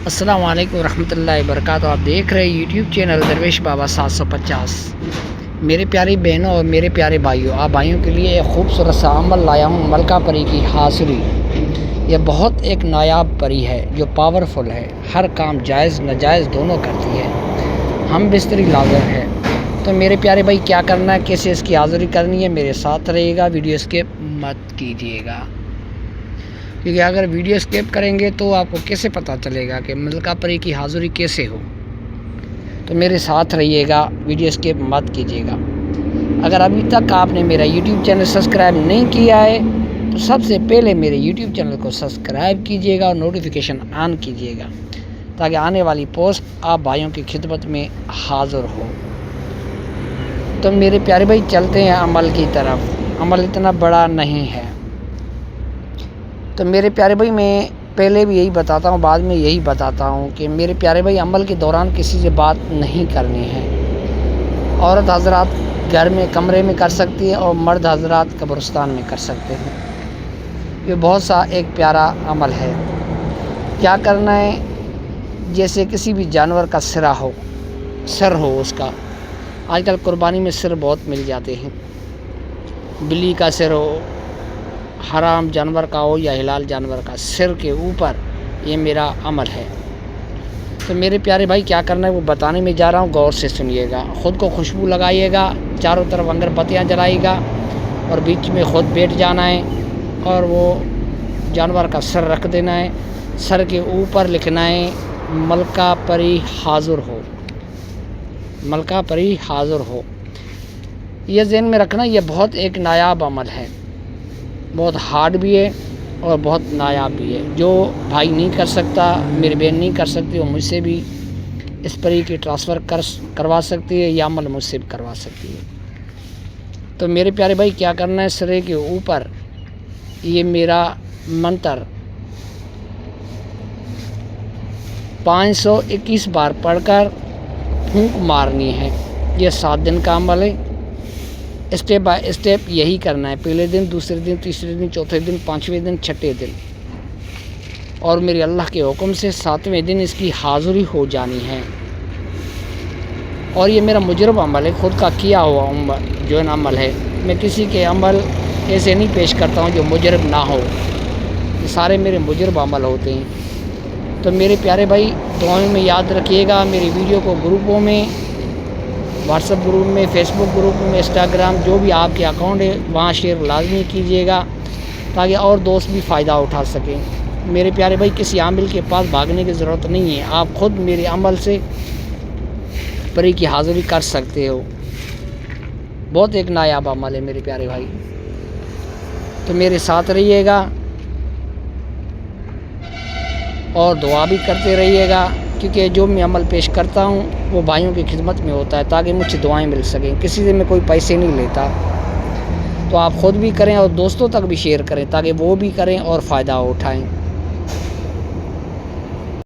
السلام علیکم ورحمۃ اللہ وبرکاتہ۔ آپ دیکھ رہے ہیں یوٹیوب چینل درویش بابا 750۔ میرے پیاری بہنوں اور میرے پیارے بھائیوں، آپ بھائیوں کے لیے ایک خوبصورت سا عمل لایا ہوں، ملکہ پری کی حاضری۔ یہ بہت ایک نایاب پری ہے جو پاورفل ہے، ہر کام جائز ناجائز دونوں کرتی ہے، ہم بستری لازم ہے۔ تو میرے پیارے بھائی کیا کرنا ہے، کیسے اس کی حاضری کرنی ہے، میرے ساتھ رہیے گا، ویڈیو اسکپ مت کیجیے گا، کیونکہ اگر ویڈیو اسکپ کریں گے تو آپ کو کیسے پتہ چلے گا کہ ملکہ پری کی حاضری کیسے ہو۔ تو میرے ساتھ رہیے گا، ویڈیو اسکپ مت کیجیے گا۔ اگر ابھی تک آپ نے میرا یوٹیوب چینل سبسکرائب نہیں کیا ہے تو سب سے پہلے میرے یوٹیوب چینل کو سبسکرائب کیجیے گا اور نوٹیفیکیشن آن کیجیے گا، تاکہ آنے والی پوسٹ آپ بھائیوں کی خدمت میں حاضر ہو۔ تو میرے پیارے بھائی چلتے ہیں عمل کی طرف۔ عمل اتنا بڑا نہیں ہے۔ تو میرے پیارے بھائی میں پہلے بھی یہی بتاتا ہوں، بعد میں یہی بتاتا ہوں کہ میرے پیارے بھائی عمل کے دوران کسی سے بات نہیں کرنی ہے۔ عورت حضرات گھر میں کمرے میں کر سکتی ہے اور مرد حضرات قبرستان میں کر سکتے ہیں۔ یہ بہت سا ایک پیارا عمل ہے۔ کیا کرنا ہے، جیسے کسی بھی جانور کا سر ہو اس کا، آج کل قربانی میں سر بہت مل جاتے ہیں، بلی کا سر ہو، حرام جانور کا ہو یا حلال جانور کا، سر کے اوپر یہ میرا عمل ہے۔ تو میرے پیارے بھائی کیا کرنا ہے وہ بتانے میں جا رہا ہوں، غور سے سنیے گا۔ خود کو خوشبو لگائیے گا، چاروں طرف اگر بتیاں جلائیے گا اور بیچ میں خود بیٹھ جانا ہے اور وہ جانور کا سر رکھ دینا ہے، سر کے اوپر لکھنا ہے ملکہ پری حاضر ہو، ملکہ پری حاضر ہو۔ یہ ذہن میں رکھنا، یہ بہت ایک نایاب عمل ہے، بہت ہارڈ بھی ہے اور بہت نایاب بھی ہے۔ جو بھائی نہیں کر سکتا، میری بہن نہیں کر سکتی، وہ مجھ سے بھی اس پری کی ٹرانسفر کروا سکتی ہے یا عمل مجھ سے بھی کروا سکتی ہے۔ تو میرے پیارے بھائی کیا کرنا ہے، سرے کے اوپر یہ میرا منتر 521 بار پڑھ کر پھونک مارنی ہے۔ یہ 7 دن کا عمل ہے، اسٹیپ بائی اسٹیپ یہی کرنا ہے، پہلے دن، دوسرے دن، تیسرے دن، چوتھے دن، 5ویں دن، 6ٹھے دن، اور میرے اللہ کے حکم سے 7ویں دن اس کی حاضری ہو جانی ہے۔ اور یہ میرا مجرب عمل ہے، خود کا کیا ہوا جو عمل ہے، میں کسی کے عمل ایسے نہیں پیش کرتا ہوں جو مجرب نہ ہو، یہ سارے میرے مجرب عمل ہوتے ہیں۔ تو میرے پیارے بھائی دعاؤں میں یاد رکھیے گا، میری ویڈیو کو گروپوں میں، واٹس ایپ گروپ میں، فیس بک گروپ میں، انسٹاگرام، جو بھی آپ کے اکاؤنٹ ہے وہاں شیئر لازمی کیجیے گا، تاکہ اور دوست بھی فائدہ اٹھا سکیں۔ میرے پیارے بھائی کسی عامل کے پاس بھاگنے کی ضرورت نہیں ہے، آپ خود میرے عمل سے پری کی حاضری کر سکتے ہو۔ بہت ایک نایاب عمل ہے میرے پیارے بھائی، تو میرے ساتھ رہیے گا اور دعا بھی کرتے رہیے گا، کیونکہ جو میں عمل پیش کرتا ہوں وہ بھائیوں کی خدمت میں ہوتا ہے، تاکہ مجھ سے دعائیں مل سکیں، کسی سے میں کوئی پیسے نہیں لیتا۔ تو آپ خود بھی کریں اور دوستوں تک بھی شیئر کریں، تاکہ وہ بھی کریں اور فائدہ اٹھائیں۔